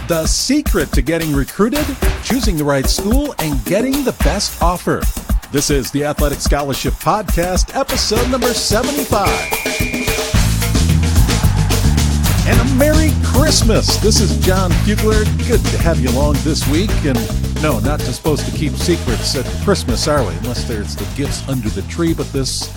The secret to getting recruited, choosing the right school, and getting the best offer. This is the Athletic Scholarship Podcast, episode number 75. And a Merry Christmas. This is Jon Fugler. Good to have you along this week. And no, not just supposed to keep secrets at Christmas, are we? Unless there's the gifts under the tree. But this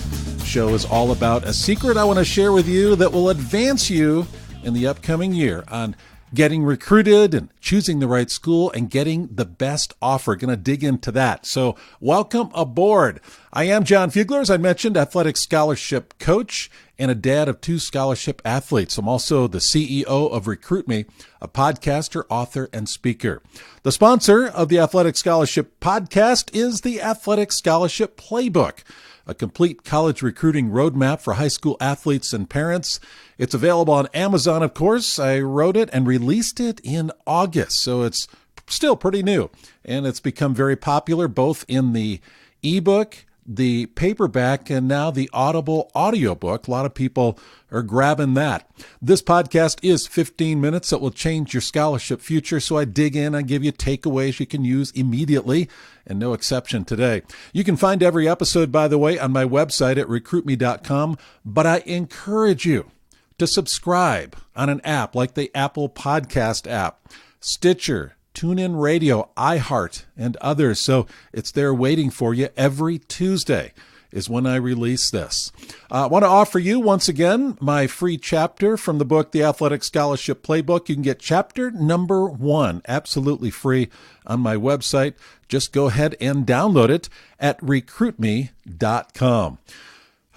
show is all about a secret I want to share with you that will advance you in the upcoming year on getting recruited and choosing the right school and getting the best offer. Going to dig into that. So welcome aboard. I am Jon Fugler, as I mentioned, athletic scholarship coach and a dad of 2 scholarship athletes. I'm also the CEO of Recruit Me, a podcaster, author, and speaker. The sponsor of the Athletic Scholarship Podcast is the Athletic Scholarship Playbook, a complete college recruiting roadmap for high school athletes and parents. It's available on Amazon, of course. I wrote it and released it in August, so it's still pretty new. And it's become very popular both in the ebook, the paperback, and now the Audible audiobook. A lot of people are grabbing that. This podcast is 15 minutes that will change your scholarship future. So I dig in, I give you takeaways you can use immediately, and no exception today. You can find every episode, by the way, on my website at recruitme.com, but I encourage you to subscribe on an app like the Apple Podcast app, Stitcher, TuneIn Radio, iHeart, and others. So it's there waiting for you. Every Tuesday is when I release this. I want to offer you, once again, my free chapter from the book, The Athletic Scholarship Playbook. You can get chapter number 1 absolutely free on my website. Just go ahead and download it at recruitme.com.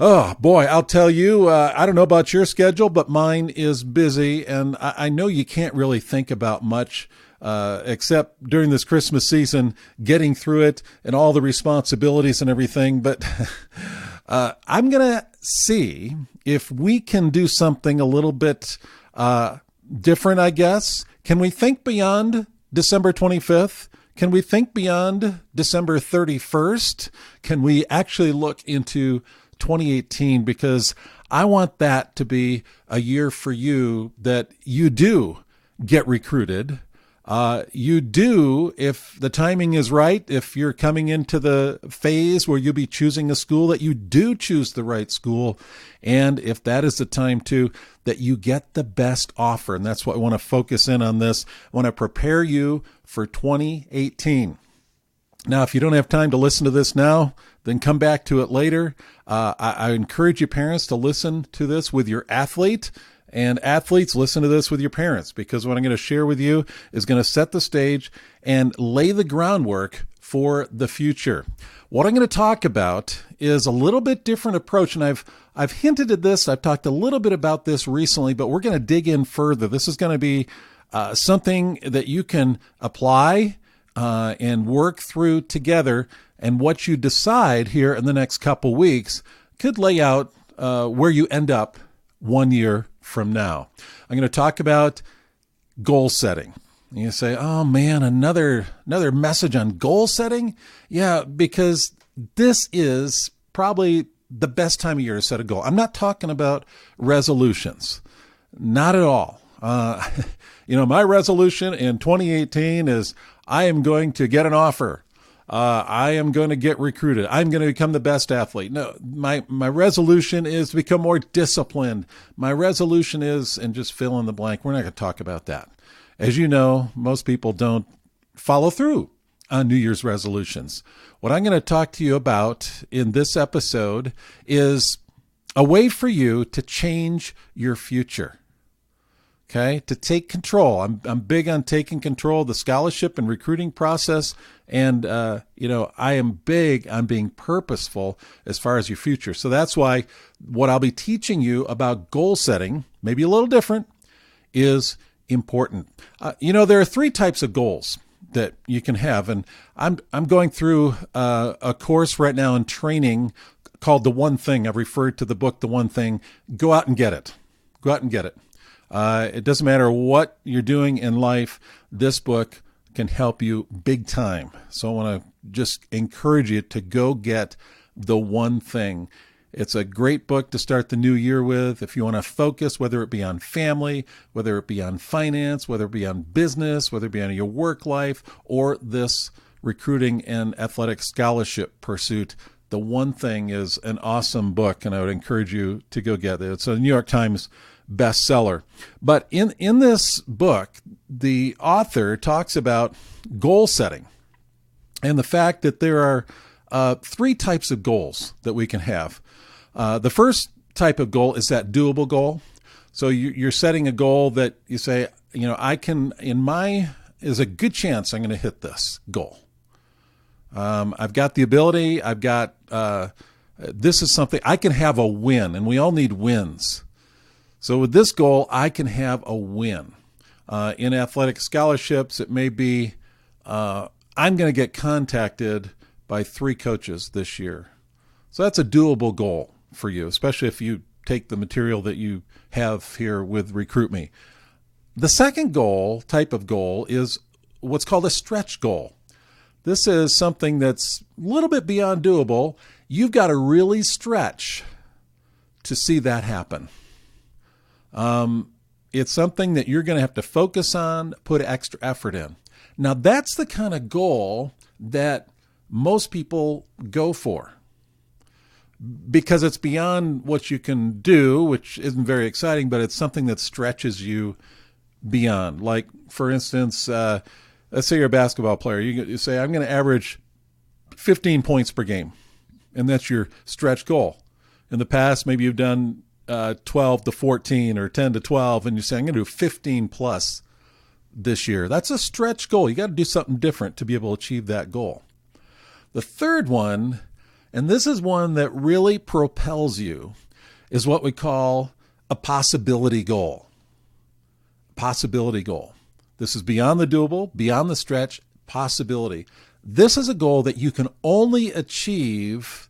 Oh, boy, I'll tell you, I don't know about your schedule, but mine is busy, and I know you can't really think about much except during this Christmas season, getting through it and all the responsibilities and everything. But I'm going to see if we can do something a little bit different, I guess. Can we think beyond December 25th? Can we think beyond December 31st? Can we actually look into 2018? Because I want that to be a year for you that you do get recruited. You do, if the timing is right, if you're coming into the phase where you'll be choosing a school, that you do choose the right school. And if that is the time too, that you get the best offer. And that's what I want to focus in on this. I want to prepare you for 2018. Now, if you don't have time to listen to this now, then come back to it later. I encourage you parents to listen to this with your athlete. And athletes, listen to this with your parents, because what I'm going to share with you is going to set the stage and lay the groundwork for the future. What I'm going to talk about is a little bit different approach, and I've hinted at this. I've talked a little bit about this recently, but we're going to dig in further. This is going to be something that you can apply and work through together, and what you decide here in the next couple weeks could lay out where you end up 1 year from now. I'm going to talk about goal setting. You say, oh man, another message on goal setting? Yeah, because this is probably the best time of year to set a goal. I'm not talking about resolutions. Not at all. My resolution in 2018 is I am going to get an offer. I am going to get recruited. I'm going to become the best athlete. No, my resolution is to become more disciplined. My resolution is, and just fill in the blank. We're not going to talk about that. As you know, most people don't follow through on New Year's resolutions. What I'm going to talk to you about in this episode is a way for you to change your future. Okay, to take control. I'm big on taking control of the scholarship and recruiting process, and I am big on being purposeful as far as your future. So that's why what I'll be teaching you about goal setting, maybe a little different, is important. There are 3 types of goals that you can have, and I'm going through a course right now in training called The One Thing. I've referred to the book The One Thing. Go out and get it. Go out and get it. It doesn't matter what you're doing in life, this book can help you big time. So I want to just encourage you to go get The One Thing. It's a great book to start the new year with. If you want to focus, whether it be on family, whether it be on finance, whether it be on business, whether it be on your work life, or this recruiting and athletic scholarship pursuit, The One Thing is an awesome book, and I would encourage you to go get it. It's a New York Times bestseller. But in this book, the author talks about goal setting and the fact that there are 3 types of goals that we can have. The first type of goal is that doable goal. So you're setting a goal that you say, I can, there's a good chance I'm going to hit this goal. I've got the ability. I've got, this is something I can have a win, and we all need wins. So with this goal, I can have a win. In athletic scholarships, it may be, I'm going to get contacted by 3 coaches this year. So that's a doable goal for you, especially if you take the material that you have here with Recruit Me. The second type of goal is what's called a stretch goal. This is something that's a little bit beyond doable. You've got to really stretch to see that happen. It's something that you're going to have to focus on, put extra effort in. Now, that's the kind of goal that most people go for because it's beyond what you can do, which isn't very exciting, but it's something that stretches you beyond. Like, for instance, let's say you're a basketball player. You say, I'm going to average 15 points per game, and that's your stretch goal. In the past, maybe you've done 12 to 14 or 10 to 12, and you say, I'm going to do 15 plus this year. That's a stretch goal. You got to do something different to be able to achieve that goal. The third one, and this is one that really propels you, is what we call a possibility goal. Possibility goal. This is beyond the doable, beyond the stretch, possibility. This is a goal that you can only achieve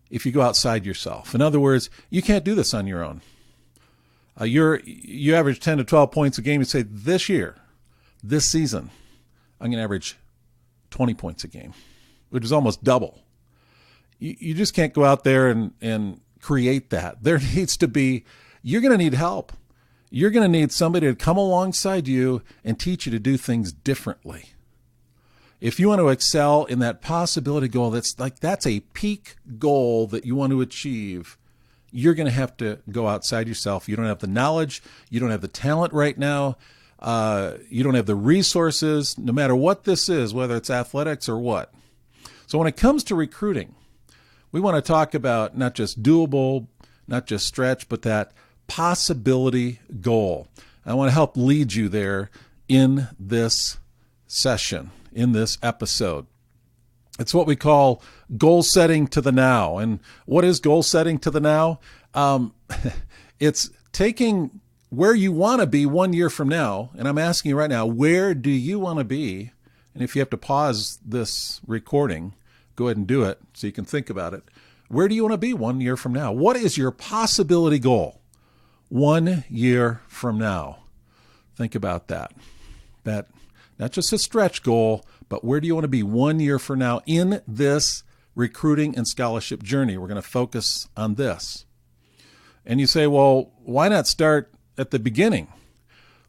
if you go outside yourself. In other words, you can't do this on your own. You average 10 to 12 points a game. You say, this year, this season, I'm going to average 20 points a game, which is almost double. You just can't go out there and create that. There needs to be, you're going to need help. You're going to need somebody to come alongside you and teach you to do things differently. If you want to excel in that possibility goal, that's a peak goal that you want to achieve, you're going to have to go outside yourself. You don't have the knowledge. You don't have the talent right now. You don't have the resources, no matter what this is, whether it's athletics or what. So when it comes to recruiting, we want to talk about not just doable, not just stretch, but that possibility goal. I want to help lead you there in this session, in this episode. It's what we call goal setting to the now. And what is goal setting to the now? It's taking where you want to be 1 year from now. And I'm asking you right now, where do you want to be? And if you have to pause this recording, go ahead and do it so you can think about it. Where do you want to be 1 year from now? What is your possibility goal 1 year from now? Think about that. That not just a stretch goal, but where do you want to be 1 year from now in this recruiting and scholarship journey? We're going to focus on this. And you say, well, why not start at the beginning?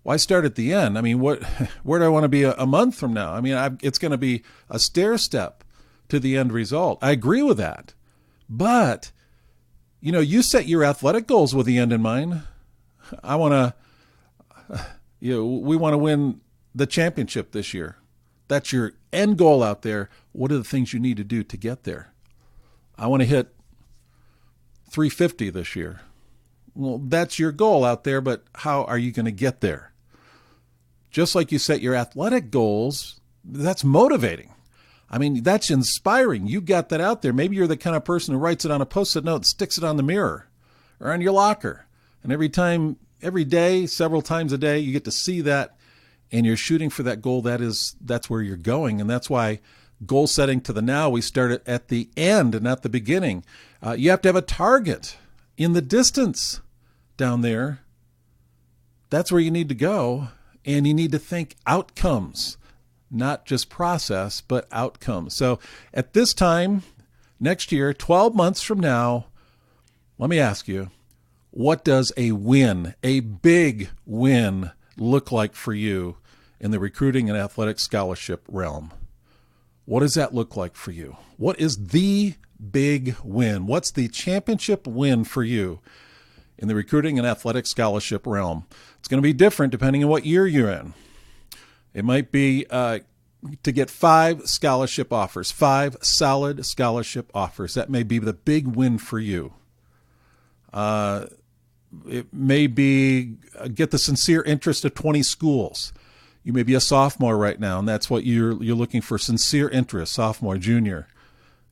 Why start at the end? I mean, where do I want to be a month from now? I mean, it's going to be a stair step to the end result. I agree with that. But, you set your athletic goals with the end in mind. We want to win the championship this year. That's your end goal out there. What are the things you need to do to get there? I want to hit 350 this year. Well, that's your goal out there, but how are you going to get there? Just like you set your athletic goals, that's motivating. I mean, that's inspiring. You got that out there. Maybe you're the kind of person who writes it on a Post-it note and sticks it on the mirror or on your locker. And every day, several times a day, you get to see that and you're shooting for that goal. That's where you're going. And that's why goal setting to the now, we start it at the end and not the beginning. You have to have a target in the distance down there. That's where you need to go. And you need to think outcomes, not just process, but outcomes. So at this time, next year, 12 months from now, Let me ask you, what does a win, a big win, look like for you in the recruiting and athletic scholarship realm? What does that look like for you? What is the big win? What's the championship win for you in the recruiting and athletic scholarship realm? It's going to be different depending on what year you're in. It might be to get 5 scholarship offers, 5 solid scholarship offers. That may be the big win for you. It may be get the sincere interest of 20 schools. You may be a sophomore right now, and that's what you're looking for, sincere interest, sophomore, junior.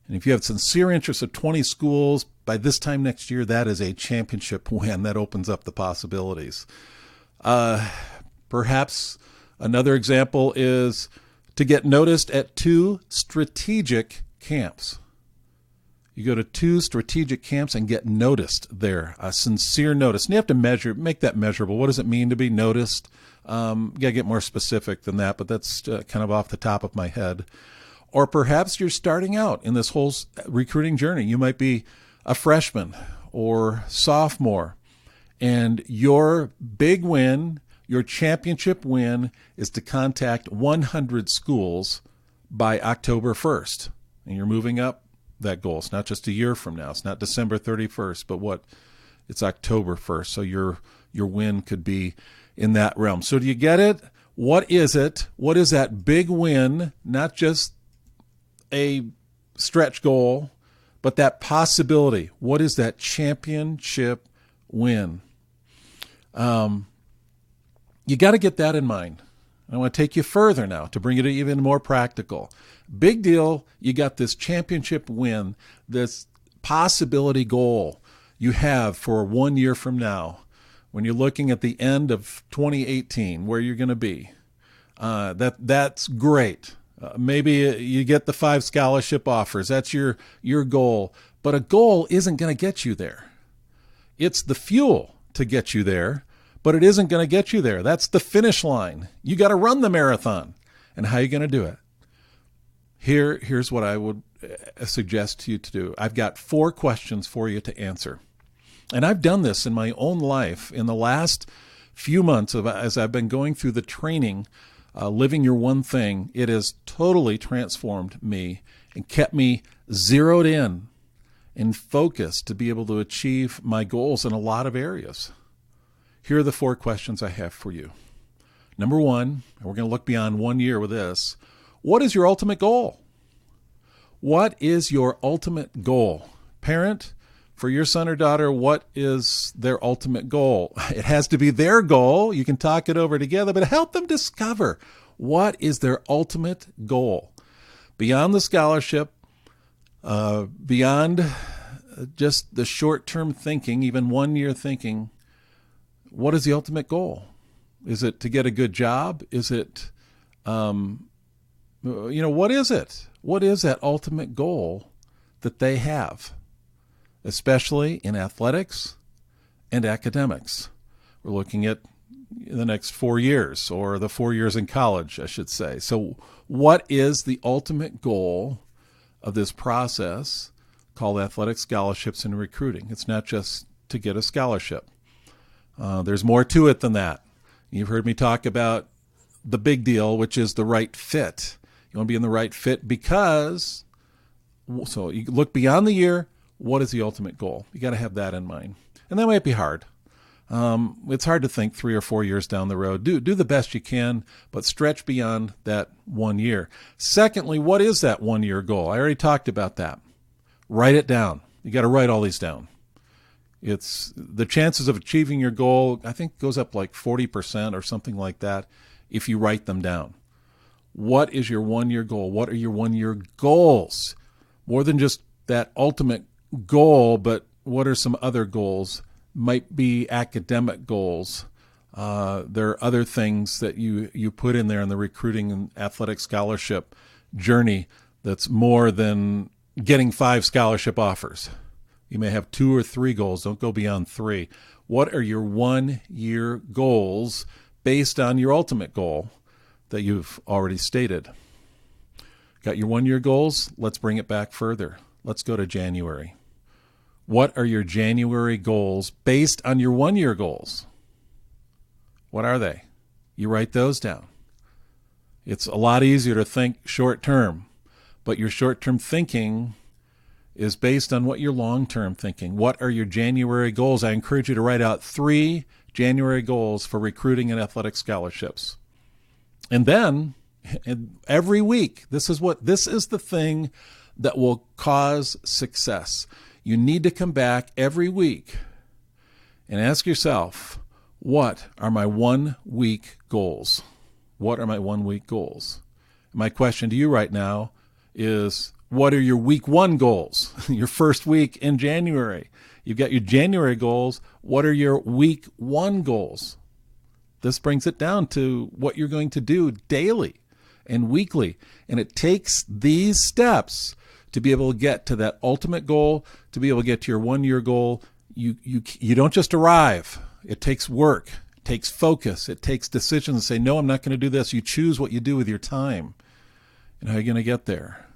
And if you have sincere interest of 20 schools, by this time next year, that is a championship win. That opens up the possibilities. Perhaps another example is to get noticed at 2 strategic camps. You go to 2 strategic camps and get noticed there, a sincere notice. And you have to make that measurable. What does it mean to be noticed? You got to get more specific than that, but that's kind of off the top of my head. Or perhaps you're starting out in this whole recruiting journey. You might be a freshman or sophomore, and your big win, your championship win, is to contact 100 schools by October 1st. And you're moving up that goal. It's not just a year from now. It's not December 31st, but it's October 1st. So your win could be in that realm. So do you get it? What is it? What is that big win? Not just a stretch goal, but that possibility. What is that championship win? You got to get that in mind. I want to take you further now to bring it even more practical. Big deal, you got this championship win, this possibility goal you have for 1 year from now when you're looking at the end of 2018, where you're going to be. That's great. Maybe you get the 5 scholarship offers. That's your goal. But a goal isn't going to get you there. It's the fuel to get you there, but it isn't going to get you there. That's the finish line. You got to run the marathon. And how are you going to do it? Here's what I would suggest to you to do. I've got 4 questions for you to answer. And I've done this in my own life in the last few months as I've been going through the training, Living Your One Thing. It has totally transformed me and kept me zeroed in and focused to be able to achieve my goals in a lot of areas. Here are the 4 questions I have for you. Number 1, and we're going to look beyond 1 year with this. What is your ultimate goal? What is your ultimate goal? Parent, for your son or daughter, what is their ultimate goal? It has to be their goal. You can talk it over together, but help them discover what is their ultimate goal. Beyond the scholarship, beyond just the short-term thinking, even 1 year thinking, what is the ultimate goal? Is it to get a good job? Is it, what is it? What is that ultimate goal that they have, especially in athletics and academics? We're looking at the next 4 years, or the 4 years in college, I should say. So what is the ultimate goal of this process called athletic scholarships and recruiting? It's not just to get a scholarship. There's more to it than that. You've heard me talk about the big deal, which is the right fit. You want to be in the right fit because, so you look beyond the year, what is the ultimate goal? You got to have that in mind. And that might be hard. It's hard to think 3 or 4 years down the road. Do the best you can, but stretch beyond that 1 year. Secondly, what is that 1 year goal? I already talked about that. Write it down. You got to write all these down. It's the chances of achieving your goal, I think, goes up like 40% or something like that if you write them down. What is your 1 year goal? What are your 1 year goals? More than just that ultimate goal, but what are some other goals? Might be academic goals. There are other things that you put in there in the recruiting and athletic scholarship journey that's more than getting 5 scholarship offers. You may have 2 or 3 goals. Don't go beyond 3. What are your 1 year goals based on your ultimate goal that you've already stated? Got your 1 year goals? Let's bring it back further. Let's go to January. What are your January goals based on your 1-year goals? What are they? You write those down. It's a lot easier to think short term, but your short term thinking is based on what your long term thinking. What are your January goals? I encourage you to write out 3 January goals for recruiting and athletic scholarships. And then every week, this is the thing that will cause success. You need to come back every week and ask yourself, what are my 1-week goals? What are my 1-week goals? My question to you right now is, what are your week 1 goals? Your first week in January. You've got your January goals. What are your week 1 goals? This brings it down to what you're going to do daily and weekly. And it takes these steps to be able to get to that ultimate goal, to be able to get to your 1-year goal. You don't just arrive. It takes work. It takes focus. It takes decisions to say, no, I'm not going to do this. You choose what you do with your time. And how are you going to get there?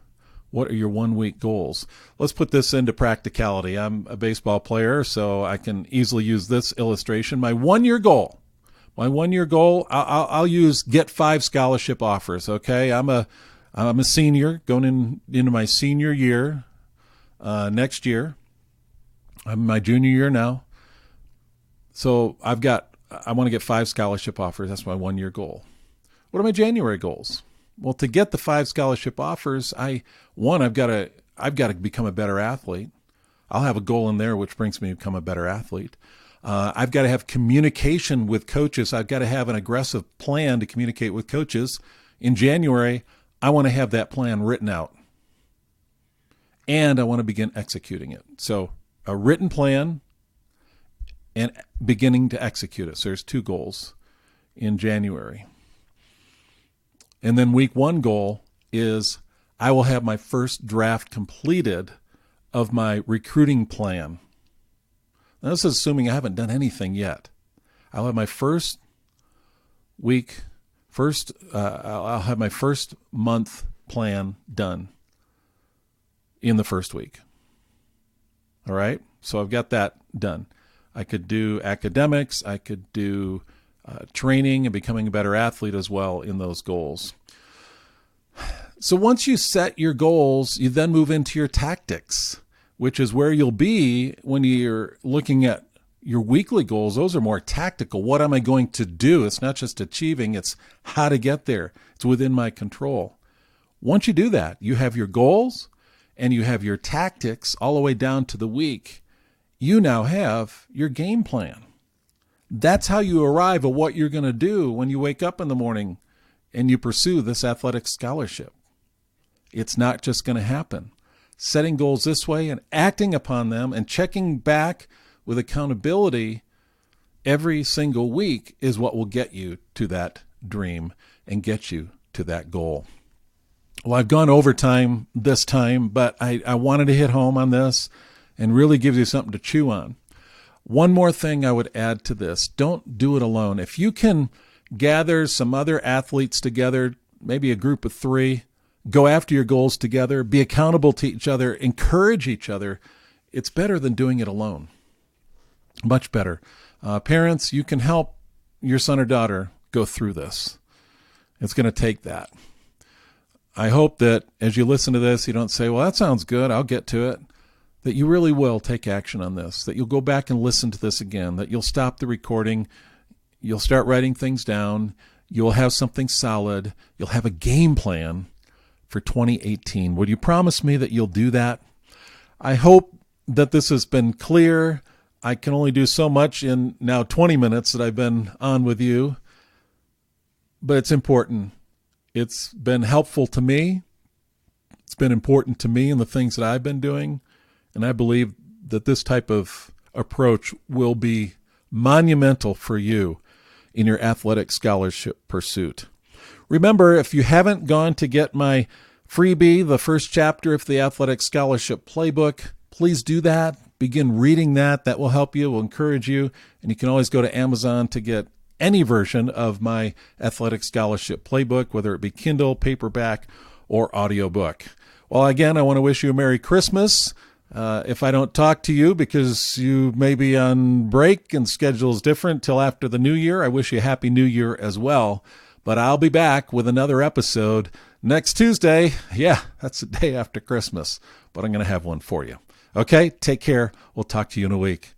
What are your 1-week goals? Let's put this into practicality. I'm a baseball player, so I can easily use this illustration. My 1-year goal. I'll use get 5 scholarship offers. Okay, I'm a senior going into my senior year next year. I'm in my junior year now, so I want to get 5 scholarship offers. That's my 1-year goal. What are my January goals? Well, to get the 5 scholarship offers, I've got to become a better athlete. I'll have a goal in there which brings me to become a better athlete. I've got to have communication with coaches. I've got to have an aggressive plan to communicate with coaches. In January, I want to have that plan written out. And I want to begin executing it. So a written plan and beginning to execute it. So there's 2 goals in January. And then week 1 goal is I will have my first draft completed of my recruiting plan. Now, this is assuming I haven't done anything yet. I'll have my first I'll have my first month plan done in the first week. All right? So I've got that done. I could do academics. I could do training and becoming a better athlete as well in those goals. So once you set your goals, you then move into your tactics, which is where you'll be when you're looking at your weekly goals. Those are more tactical. What am I going to do? It's not just achieving, it's how to get there. It's within my control. Once you do that, you have your goals and you have your tactics all the way down to the week. You now have your game plan. That's how you arrive at what you're going to do when you wake up in the morning and you pursue this athletic scholarship. It's not just going to happen. Setting goals this way and acting upon them and checking back with accountability every single week is what will get you to that dream and get you to that goal. Well, I've gone overtime this time, but I wanted to hit home on this and really give you something to chew on. One more thing I would add to this. Don't do it alone. If you can gather some other athletes together, maybe a group of 3, go after your goals together, be accountable to each other, encourage each other, it's better than doing it alone. Much better. Parents, you can help your son or daughter go through this. It's going to take that. I hope that as you listen to this, you don't say, well, that sounds good, I'll get to it. That you really will take action on this, that you'll go back and listen to this again, that you'll stop the recording, you'll start writing things down, you'll have something solid, you'll have a game plan for 2018. Would you promise me that you'll do that? I hope that this has been clear. I can only do so much in now 20 minutes that I've been on with you, but it's important. It's been helpful to me. It's been important to me in the things that I've been doing. And I believe that this type of approach will be monumental for you in your athletic scholarship pursuit. Remember, if you haven't gone to get my freebie, the first chapter of the Athletic Scholarship Playbook, please do that. Begin reading that. That will help you, will encourage you. And you can always go to Amazon to get any version of my Athletic Scholarship Playbook, whether it be Kindle, paperback, or audiobook. Well, again, I want to wish you a Merry Christmas. If I don't talk to you because you may be on break and schedule's different till after the new year, I wish you a happy new year as well. But I'll be back with another episode next Tuesday. Yeah, that's the day after Christmas, but I'm going to have one for you. Okay, take care. We'll talk to you in a week.